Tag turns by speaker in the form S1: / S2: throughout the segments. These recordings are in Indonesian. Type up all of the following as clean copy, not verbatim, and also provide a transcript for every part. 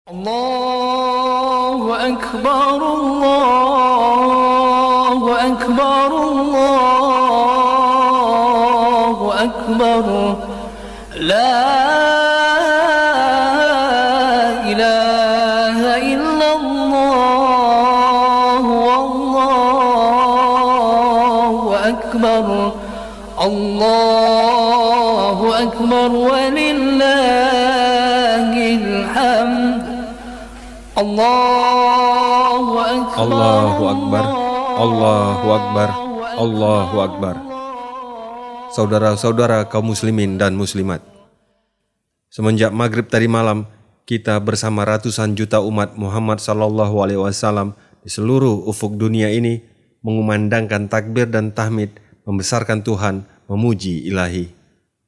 S1: الله أكبر الله أكبر الله أكبر لا إله إلا الله والله أكبر الله أكبر ولله الحمد Allahu Akbar,
S2: Allahu Akbar, Allahu Akbar, Allahu Akbar. Saudara-saudara kaum muslimin dan muslimat, semenjak maghrib tadi malam, kita bersama ratusan juta umat Muhammad SAW di seluruh ufuk dunia ini mengumandangkan takbir dan tahmid, membesarkan Tuhan, memuji ilahi.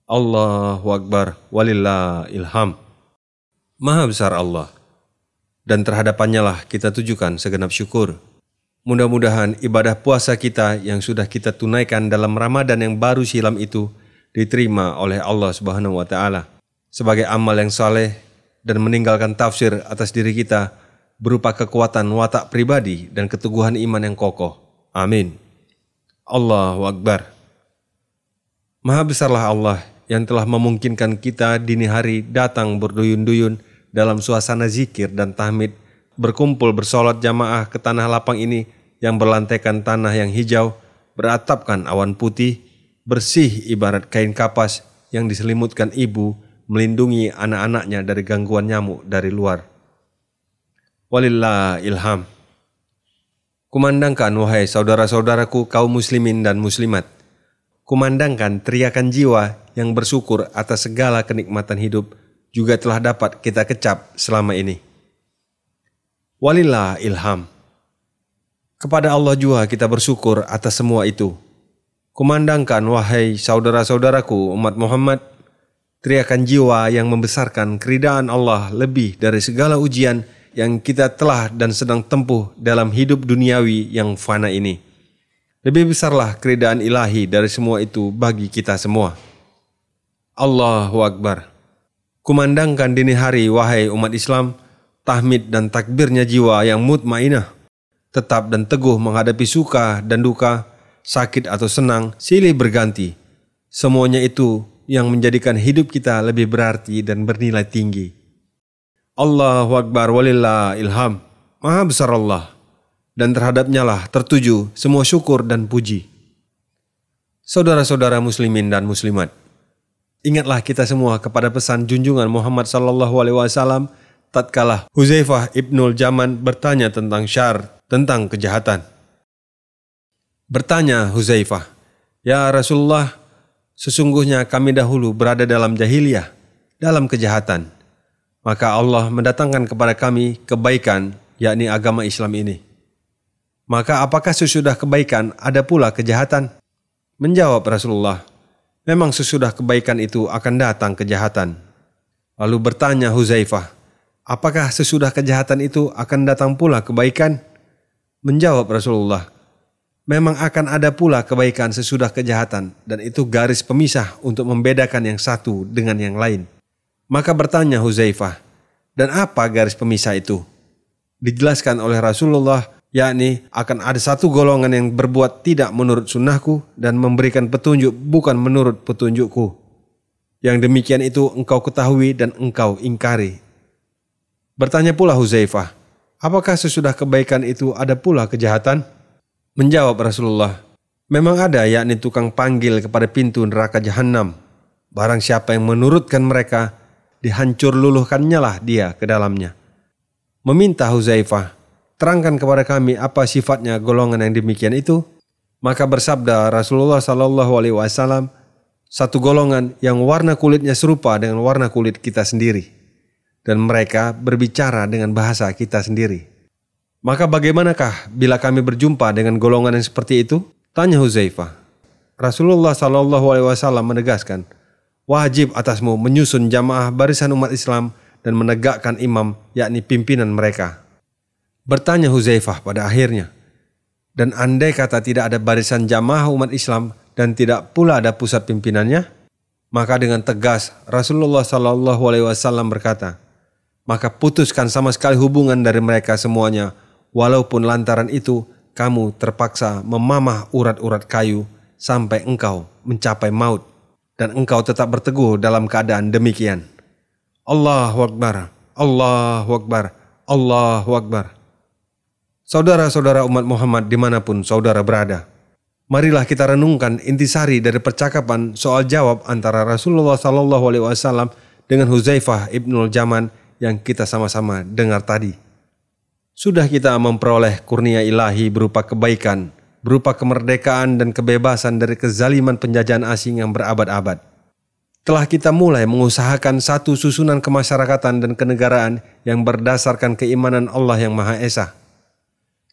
S2: Allahu Akbar, walillahil hamd. Maha besar Allah, dan terhadapannya lah kita tujukan segenap syukur. Mudah-mudahan ibadah puasa kita yang sudah kita tunaikan dalam Ramadan yang baru silam itu diterima oleh Allah Subhanahu wa Ta'ala sebagai amal yang saleh dan meninggalkan tafsir atas diri kita berupa kekuatan watak pribadi dan keteguhan iman yang kokoh. Amin. Allahu Akbar. Maha besarlah Allah yang telah memungkinkan kita dini hari datang berduyun-duyun dalam suasana zikir dan tahmid, berkumpul bersolat jamaah ke tanah lapang ini yang berlantaikan tanah yang hijau, beratapkan awan putih, bersih ibarat kain kapas yang diselimutkan ibu melindungi anak-anaknya dari gangguan nyamuk dari luar. Walillahil hamd. Kumandangkan wahai saudara-saudaraku kaum muslimin dan muslimat, kumandangkan teriakan jiwa yang bersyukur atas segala kenikmatan hidup juga telah dapat kita kecap selama ini. Walillahil hamd. Kepada Allah juga kita bersyukur atas semua itu. Kumandangkan wahai saudara-saudaraku umat Muhammad, teriakan jiwa yang membesarkan keridaan Allah lebih dari segala ujian yang kita telah dan sedang tempuh dalam hidup duniawi yang fana ini. Lebih besarlah keridaan ilahi dari semua itu bagi kita semua. Allahu Akbar. Kumandangkan dini hari wahai umat Islam, tahmid dan takbirnya jiwa yang mutmainah, tetap dan teguh menghadapi suka dan duka, sakit atau senang, silih berganti. Semuanya itu yang menjadikan hidup kita lebih berarti dan bernilai tinggi. Allahu Akbar, walillahil hamd. Maha besar Allah, dan terhadapnya lah tertuju semua syukur dan puji. Saudara-saudara muslimin dan muslimat, ingatlah kita semua kepada pesan junjungan Muhammad SAW tatkala Huzaifah ibnul Yaman bertanya tentang syar, tentang kejahatan. Bertanya Huzaifah, "Ya Rasulullah, sesungguhnya kami dahulu berada dalam jahiliyah, dalam kejahatan. Maka Allah mendatangkan kepada kami kebaikan, yakni agama Islam ini. Maka apakah sesudah kebaikan ada pula kejahatan?" Menjawab Rasulullah, "Memang sesudah kebaikan itu akan datang kejahatan." Lalu bertanya Huzaifah, "Apakah sesudah kejahatan itu akan datang pula kebaikan?" Menjawab Rasulullah, "Memang akan ada pula kebaikan sesudah kejahatan, dan itu garis pemisah untuk membedakan yang satu dengan yang lain." Maka bertanya Huzaifah, "Dan apa garis pemisah itu?" Dijelaskan oleh Rasulullah, yakni akan ada satu golongan yang berbuat tidak menurut sunnahku dan memberikan petunjuk bukan menurut petunjukku. Yang demikian itu engkau ketahui dan engkau ingkari. Bertanya pula Huzaifah, "Apakah sesudah kebaikan itu ada pula kejahatan?" Menjawab Rasulullah, "Memang ada, yakni tukang panggil kepada pintu neraka Jahannam. Barang siapa yang menurutkan mereka, dihancur luluhkannya lah dia ke dalamnya." Meminta Huzaifah, "Terangkan kepada kami apa sifatnya golongan yang demikian itu." Maka bersabda Rasulullah SAW, "Satu golongan yang warna kulitnya serupa dengan warna kulit kita sendiri, dan mereka berbicara dengan bahasa kita sendiri." "Maka bagaimanakah bila kami berjumpa dengan golongan yang seperti itu?" tanya Huzaifah. Rasulullah SAW menegaskan, "Wajib atasmu menyusun jamaah barisan umat Islam dan menegakkan imam, yakni pimpinan mereka." Bertanya Huzaifah pada akhirnya, "Dan andai kata tidak ada barisan jamaah umat Islam dan tidak pula ada pusat pimpinannya?" Maka dengan tegas Rasulullah SAW berkata, maka putuskan sama sekali hubungan dari mereka semuanya, walaupun lantaran itu kamu terpaksa memamah urat-urat kayu sampai engkau mencapai maut, dan engkau tetap berteguh dalam keadaan demikian. Allahu Akbar, Allahu Akbar, Allahu Akbar. Saudara-saudara umat Muhammad dimanapun saudara berada, marilah kita renungkan intisari dari percakapan soal jawab antara Rasulullah SAW dengan Huzaifah ibnul Yaman yang kita sama-sama dengar tadi. Sudah kita memperoleh kurnia ilahi berupa kebaikan, berupa kemerdekaan dan kebebasan dari kezaliman penjajahan asing yang berabad-abad. Telah kita mulai mengusahakan satu susunan kemasyarakatan dan kenegaraan yang berdasarkan keimanan Allah yang Maha Esa.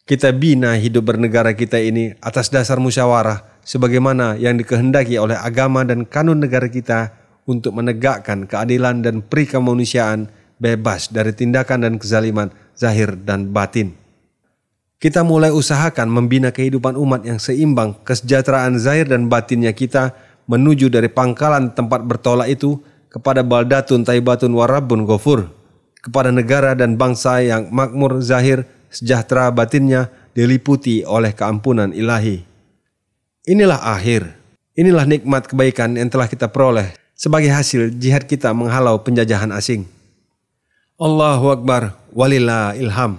S2: Kita bina hidup bernegara kita ini atas dasar musyawarah sebagaimana yang dikehendaki oleh agama dan kanun negara kita untuk menegakkan keadilan dan peri kemanusiaan bebas dari tindakan dan kezaliman zahir dan batin. Kita mulai usahakan membina kehidupan umat yang seimbang, kesejahteraan zahir dan batinnya kita menuju dari pangkalan tempat bertolak itu kepada baldatun taibatun warabun ghafur, kepada negara dan bangsa yang makmur zahir, sejahtera batinnya diliputi oleh keampunan ilahi. Inilah akhir, inilah nikmat kebaikan yang telah kita peroleh sebagai hasil jihad kita menghalau penjajahan asing. Allahu Akbar, walillah ilham.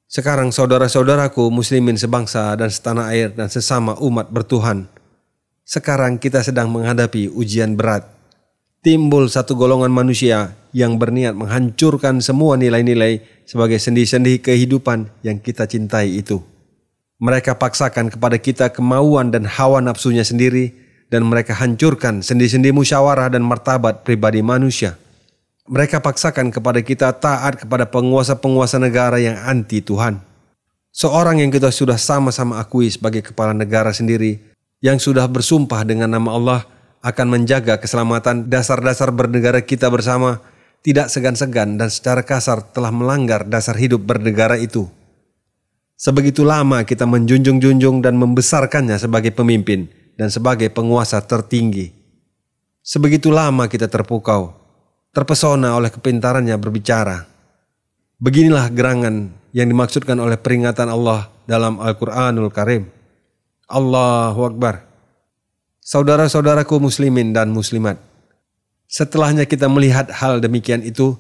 S2: Sekarang saudara-saudaraku muslimin sebangsa dan setanah air dan sesama umat bertuhan. Sekarang kita sedang menghadapi ujian berat. Timbul satu golongan manusia yang berniat menghancurkan semua nilai-nilai sebagai sendi-sendi kehidupan yang kita cintai itu. Mereka paksakan kepada kita kemauan dan hawa nafsunya sendiri, dan mereka hancurkan sendi-sendi musyawarah dan martabat pribadi manusia. Mereka paksakan kepada kita taat kepada penguasa-penguasa negara yang anti Tuhan. Seorang yang kita sudah sama-sama akui sebagai kepala negara sendiri, yang sudah bersumpah dengan nama Allah akan menjaga keselamatan dasar-dasar bernegara kita bersama, tidak segan-segan dan secara kasar telah melanggar dasar hidup bernegara itu. Sebegitu lama kita menjunjung-junjung dan membesarkannya sebagai pemimpin dan sebagai penguasa tertinggi. Sebegitu lama kita terpukau, terpesona oleh kepintarannya berbicara. Beginilah gerangan yang dimaksudkan oleh peringatan Allah dalam Al-Quranul Karim. Allahu Akbar. Saudara-saudaraku muslimin dan muslimat, setelahnya kita melihat hal demikian itu,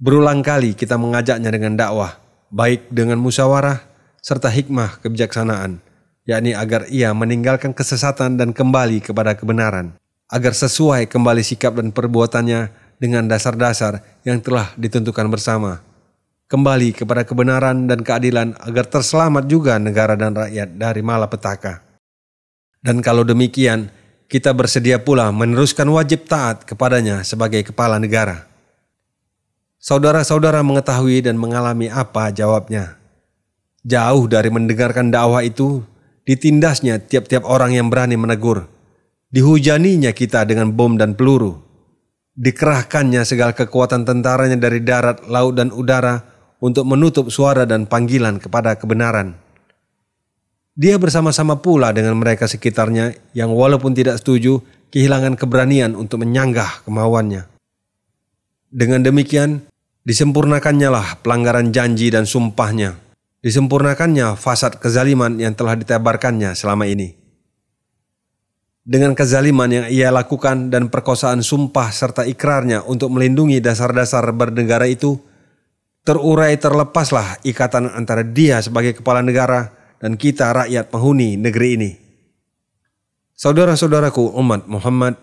S2: berulang kali kita mengajaknya dengan dakwah, baik dengan musyawarah serta hikmah kebijaksanaan, yakni agar ia meninggalkan kesesatan dan kembali kepada kebenaran, agar sesuai kembali sikap dan perbuatannya dengan dasar-dasar yang telah ditentukan bersama, kembali kepada kebenaran dan keadilan agar terselamat juga negara dan rakyat dari malapetaka. Dan kalau demikian, kita bersedia pula meneruskan wajib taat kepadanya sebagai kepala negara. Saudara-saudara mengetahui dan mengalami apa jawabnya. Jauh dari mendengarkan dakwah itu, ditindasnya tiap-tiap orang yang berani menegur. Dihujaninya kita dengan bom dan peluru. Dikerahkannya segala kekuatan tentaranya dari darat, laut, dan udara untuk menutup suara dan panggilan kepada kebenaran. Dia bersama-sama pula dengan mereka sekitarnya yang walaupun tidak setuju, kehilangan keberanian untuk menyanggah kemauannya. Dengan demikian, disempurnakannya lah pelanggaran janji dan sumpahnya. Disempurnakannya fasad kezaliman yang telah ditebarkannya selama ini. Dengan kezaliman yang ia lakukan dan perkosaan sumpah serta ikrarnya untuk melindungi dasar-dasar bernegara itu, terurai terlepaslah ikatan antara dia sebagai kepala negara dan kita rakyat penghuni negeri ini. Saudara-saudaraku umat Muhammad,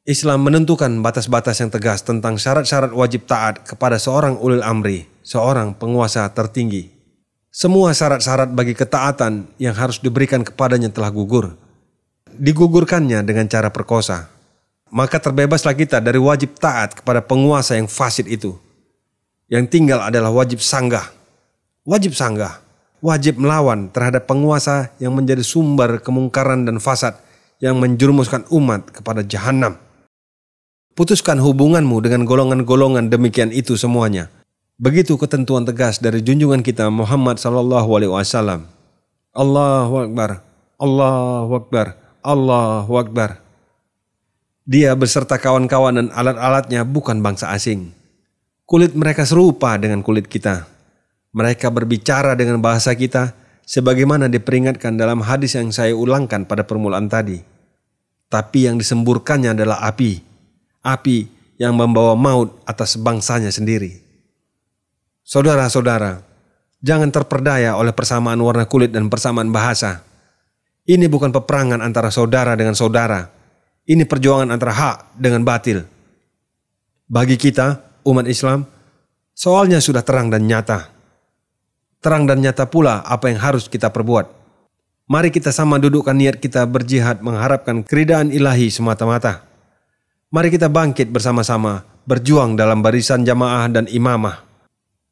S2: Islam menentukan batas-batas yang tegas tentang syarat-syarat wajib taat kepada seorang ulil amri, seorang penguasa tertinggi. Semua syarat-syarat bagi ketaatan yang harus diberikan kepadanya telah gugur. Digugurkannya dengan cara perkosa. Maka terbebaslah kita dari wajib taat kepada penguasa yang fasid itu. Yang tinggal adalah wajib sanggah. Wajib sanggah, wajib melawan terhadap penguasa yang menjadi sumber kemungkaran dan fasad yang menjerumuskan umat kepada jahanam. Putuskan hubunganmu dengan golongan-golongan demikian itu semuanya. Begitu ketentuan tegas dari junjungan kita Muhammad SAW. Allahu Akbar, Allahu Akbar, Allahu Akbar. Dia beserta kawan-kawan dan alat-alatnya bukan bangsa asing. Kulit mereka serupa dengan kulit kita. Mereka berbicara dengan bahasa kita sebagaimana diperingatkan dalam hadis yang saya ulangkan pada permulaan tadi. Tapi yang disemburkannya adalah api. Api yang membawa maut atas bangsanya sendiri. Saudara-saudara, jangan terperdaya oleh persamaan warna kulit dan persamaan bahasa. Ini bukan peperangan antara saudara dengan saudara. Ini perjuangan antara hak dengan batil. Bagi kita, umat Islam, soalnya sudah terang dan nyata. Terang dan nyata pula apa yang harus kita perbuat. Mari kita sama dudukkan niat kita berjihad mengharapkan keridaan ilahi semata-mata. Mari kita bangkit bersama-sama, berjuang dalam barisan jamaah dan imamah.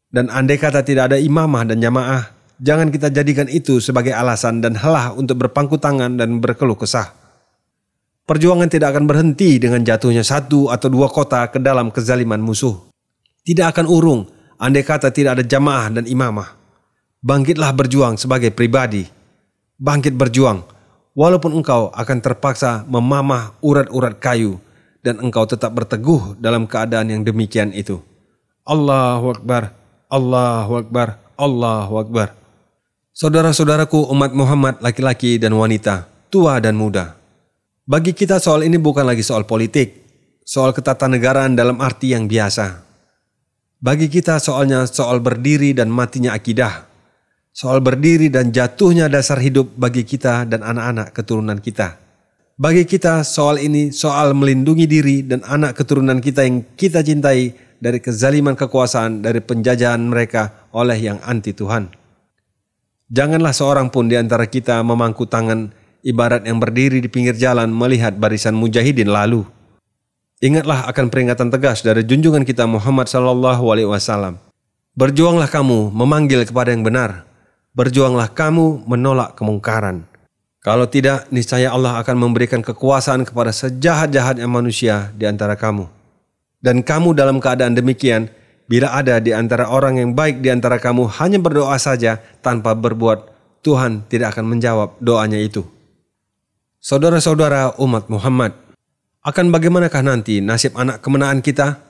S2: Dan andai kata tidak ada imamah dan jamaah, jangan kita jadikan itu sebagai alasan dan helah untuk berpangku tangan dan berkeluh kesah. Perjuangan tidak akan berhenti dengan jatuhnya 1 atau 2 kota ke dalam kezaliman musuh. Tidak akan urung andai kata tidak ada jamaah dan imamah. Bangkitlah berjuang sebagai pribadi. Bangkit berjuang, walaupun engkau akan terpaksa memamah urat-urat kayu dan engkau tetap berteguh dalam keadaan yang demikian itu. Allahu Akbar, Allahu Akbar, Allahu Akbar. Saudara-saudaraku umat Muhammad laki-laki dan wanita, tua dan muda. Bagi kita soal ini bukan lagi soal politik, soal ketatanegaraan dalam arti yang biasa. Bagi kita soalnya soal berdiri dan matinya akidah. Soal berdiri dan jatuhnya dasar hidup bagi kita dan anak-anak keturunan kita. Bagi kita soal ini soal melindungi diri dan anak keturunan kita yang kita cintai dari kezaliman kekuasaan dari penjajahan mereka oleh yang anti Tuhan. Janganlah seorang pun di antara kita memangku tangan ibarat yang berdiri di pinggir jalan melihat barisan mujahidin lalu. Ingatlah akan peringatan tegas dari junjungan kita Muhammad SAW. Berjuanglah kamu memanggil kepada yang benar. Berjuanglah kamu menolak kemungkaran. Kalau tidak, niscaya Allah akan memberikan kekuasaan kepada sejahat-jahatnya manusia di antara kamu. Dan kamu dalam keadaan demikian, bila ada di antara orang yang baik di antara kamu hanya berdoa saja tanpa berbuat, Tuhan tidak akan menjawab doanya itu. Saudara-saudara umat Muhammad, akan bagaimanakah nanti nasib anak kemenaan kita?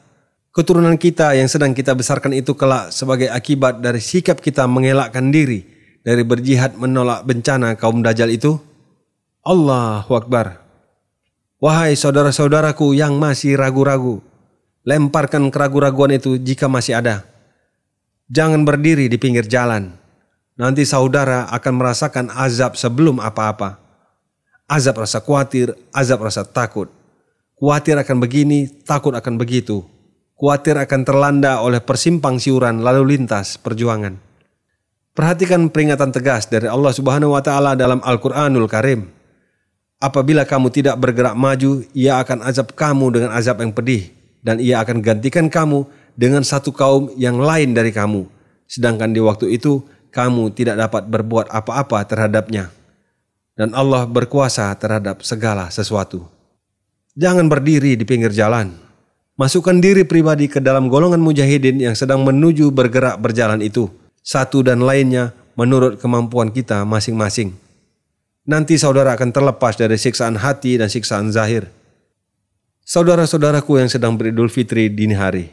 S2: Keturunan kita yang sedang kita besarkan itu kelak sebagai akibat dari sikap kita mengelakkan diri dari berjihad menolak bencana kaum Dajjal itu? Allahu Akbar. Wahai saudara-saudaraku yang masih ragu-ragu, lemparkan keraguan-raguan itu jika masih ada. Jangan berdiri di pinggir jalan. Nanti saudara akan merasakan azab sebelum apa-apa. Azab rasa khawatir, azab rasa takut. Khawatir akan begini, takut akan begitu. Khawatir akan terlanda oleh persimpang siuran lalu lintas perjuangan. Perhatikan peringatan tegas dari Allah Subhanahu wa Ta'ala dalam Al-Quranul Karim. Apabila kamu tidak bergerak maju, Ia akan azab kamu dengan azab yang pedih, dan Ia akan gantikan kamu dengan satu kaum yang lain dari kamu. Sedangkan di waktu itu, kamu tidak dapat berbuat apa-apa terhadapnya. Dan Allah berkuasa terhadap segala sesuatu. Jangan berdiri di pinggir jalan. Masukkan diri pribadi ke dalam golongan mujahidin yang sedang menuju bergerak berjalan itu. Satu dan lainnya menurut kemampuan kita masing-masing. Nanti saudara akan terlepas dari siksaan hati dan siksaan zahir. Saudara-saudaraku yang sedang beridul fitri dini hari.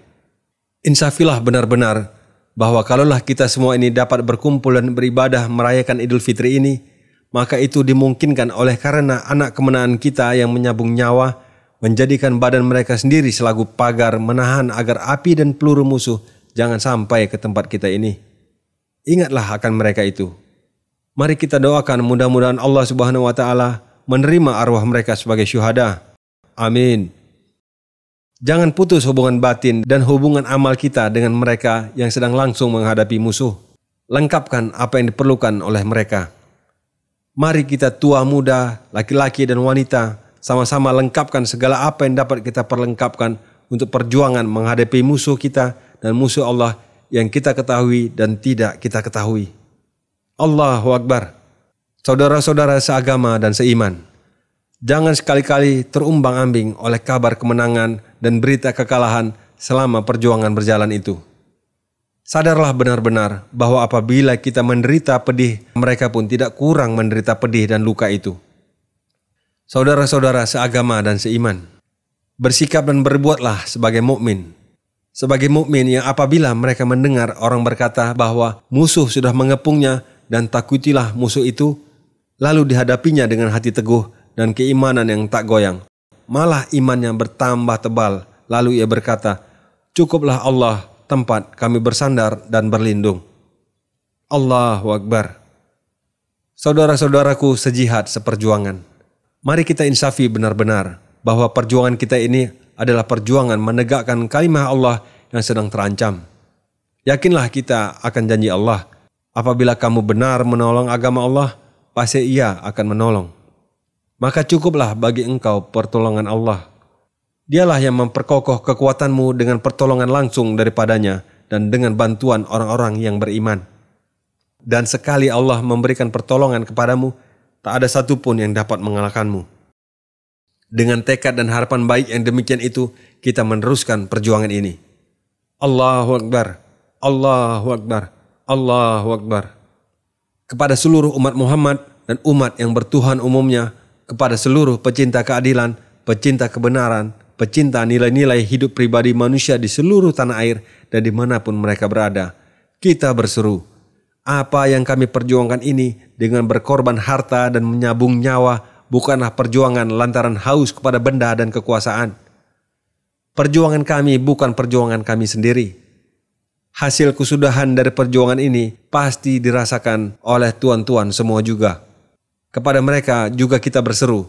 S2: Insafilah benar-benar bahwa kalaulah kita semua ini dapat berkumpul dan beribadah merayakan idul fitri ini, maka itu dimungkinkan oleh karena anak kemenangan kita yang menyambung nyawa, menjadikan badan mereka sendiri selaku pagar menahan agar api dan peluru musuh jangan sampai ke tempat kita ini. Ingatlah akan mereka itu. Mari kita doakan mudah-mudahan Allah Subhanahu wa Ta'ala menerima arwah mereka sebagai syuhada. Amin. Jangan putus hubungan batin dan hubungan amal kita dengan mereka yang sedang langsung menghadapi musuh. Lengkapkan apa yang diperlukan oleh mereka. Mari kita tua muda, laki-laki dan wanita sama-sama lengkapkan segala apa yang dapat kita perlengkapkan untuk perjuangan menghadapi musuh kita dan musuh Allah yang kita ketahui dan tidak kita ketahui. Allahu Akbar. Saudara-saudara seagama dan seiman, jangan sekali-kali terumbang-ambing oleh kabar kemenangan dan berita kekalahan selama perjuangan berjalan itu. Sadarlah benar-benar bahwa apabila kita menderita pedih, mereka pun tidak kurang menderita pedih dan luka itu. Saudara-saudara seagama dan seiman, bersikap dan berbuatlah sebagai mukmin. Sebagai mukmin yang apabila mereka mendengar orang berkata bahwa musuh sudah mengepungnya dan takutilah musuh itu, lalu dihadapinya dengan hati teguh dan keimanan yang tak goyang. Malah imannya bertambah tebal. Lalu ia berkata, cukuplah Allah tempat kami bersandar dan berlindung. Allahu Akbar. Saudara-saudaraku sejihad seperjuangan, mari kita insafi benar-benar bahwa perjuangan kita ini adalah perjuangan menegakkan kalimah Allah yang sedang terancam. Yakinlah kita akan janji Allah. Apabila kamu benar menolong agama Allah, pasti Ia akan menolong. Maka cukuplah bagi engkau pertolongan Allah. Dialah yang memperkokoh kekuatanmu dengan pertolongan langsung daripadanya dan dengan bantuan orang-orang yang beriman. Dan sekali Allah memberikan pertolongan kepadamu, tak ada satupun yang dapat mengalahkanmu. Dengan tekad dan harapan baik yang demikian itu, kita meneruskan perjuangan ini. Allahu Akbar, Allahu Akbar, Allahu Akbar. Kepada seluruh umat Muhammad dan umat yang bertuhan umumnya, kepada seluruh pecinta keadilan, pecinta kebenaran, pecinta nilai-nilai hidup pribadi manusia di seluruh tanah air dan dimanapun mereka berada, kita berseru, apa yang kami perjuangkan ini dengan berkorban harta dan menyabung nyawa bukanlah perjuangan lantaran haus kepada benda dan kekuasaan. Perjuangan kami bukan perjuangan kami sendiri. Hasil kesudahan dari perjuangan ini pasti dirasakan oleh tuan-tuan semua juga. Kepada mereka juga kita berseru,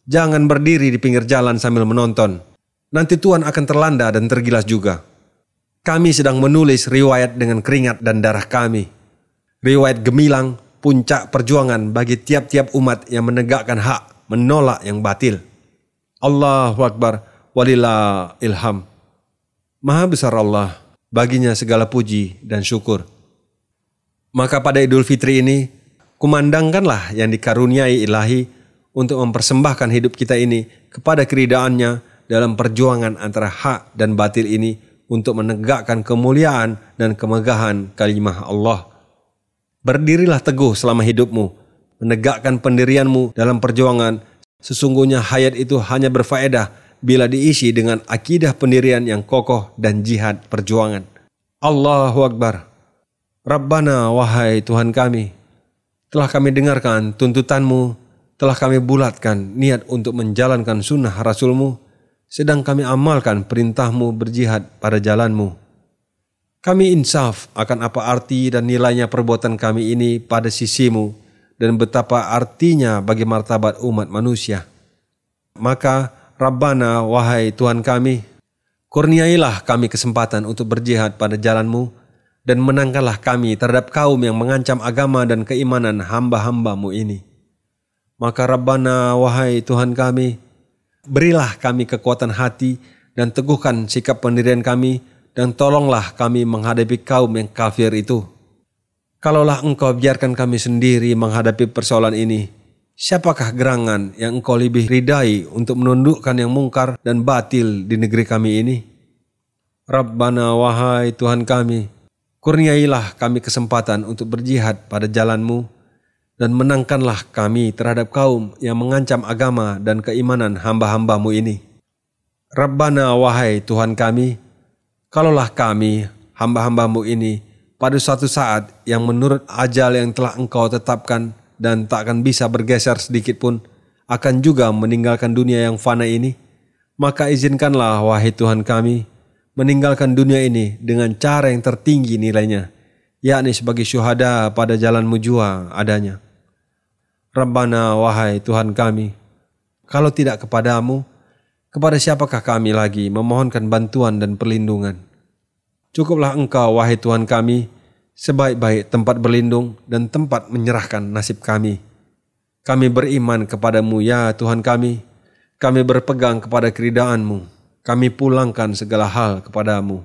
S2: jangan berdiri di pinggir jalan sambil menonton. Nanti tuan akan terlanda dan tergilas juga. Kami sedang menulis riwayat dengan keringat dan darah kami. Riwayat gemilang, puncak perjuangan bagi tiap-tiap umat yang menegakkan hak, menolak yang batil. Allahu Akbar, walillah ilham. Maha besar Allah, baginya segala puji dan syukur. Maka pada Idul Fitri ini, kumandangkanlah yang dikaruniai ilahi untuk mempersembahkan hidup kita ini kepada keridaannya dalam perjuangan antara hak dan batil ini untuk menegakkan kemuliaan dan kemegahan kalimah Allah. Berdirilah teguh selama hidupmu, menegakkan pendirianmu dalam perjuangan. Sesungguhnya hayat itu hanya berfaedah bila diisi dengan akidah pendirian yang kokoh dan jihad perjuangan. Allahu Akbar. Rabbana, wahai Tuhan kami, telah kami dengarkan tuntutanmu, telah kami bulatkan niat untuk menjalankan sunnah Rasulmu, sedang kami amalkan perintahmu berjihad pada jalanmu. Kami insaf akan apa arti dan nilainya perbuatan kami ini pada sisimu dan betapa artinya bagi martabat umat manusia. Maka Rabbana, wahai Tuhan kami, kurniailah kami kesempatan untuk berjihad pada jalanmu dan menangkanlah kami terhadap kaum yang mengancam agama dan keimanan hamba-hambamu ini. Maka Rabbana, wahai Tuhan kami, berilah kami kekuatan hati dan teguhkan sikap pendirian kami, dan tolonglah kami menghadapi kaum yang kafir itu. Kalaulah engkau biarkan kami sendiri menghadapi persoalan ini, siapakah gerangan yang engkau lebih ridai untuk menundukkan yang mungkar dan batil di negeri kami ini? Rabbana, wahai Tuhan kami, kurniailah kami kesempatan untuk berjihad pada jalanmu, dan menangkanlah kami terhadap kaum yang mengancam agama dan keimanan hamba-hambamu ini. Rabbana, wahai Tuhan kami, kalaulah kami, hamba-hambamu ini, pada suatu saat yang menurut ajal yang telah engkau tetapkan dan tak akan bisa bergeser sedikit pun, akan juga meninggalkan dunia yang fana ini, maka izinkanlah, wahai Tuhan kami, meninggalkan dunia ini dengan cara yang tertinggi nilainya, yakni sebagai syuhada pada jalanmu jua adanya. Rabbana, wahai Tuhan kami, kalau tidak kepadamu, kepada siapakah kami lagi memohonkan bantuan dan perlindungan? Cukuplah Engkau, wahai Tuhan kami, sebaik-baik tempat berlindung dan tempat menyerahkan nasib kami. Kami beriman kepadamu, ya Tuhan kami. Kami berpegang kepada keridaan-Mu. Kami pulangkan segala hal kepadamu.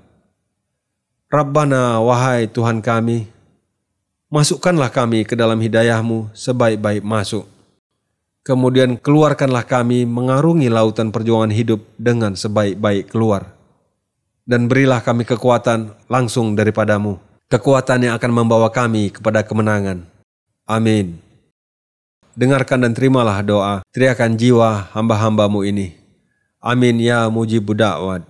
S2: Rabbana, wahai Tuhan kami, masukkanlah kami ke dalam hidayah-Mu sebaik-baik masuk. Kemudian keluarkanlah kami mengarungi lautan perjuangan hidup dengan sebaik-baik keluar. Dan berilah kami kekuatan langsung daripadamu. Kekuatan yang akan membawa kami kepada kemenangan. Amin. Dengarkan dan terimalah doa, teriakan jiwa hamba-hambamu ini. Amin ya mujibud da'wat.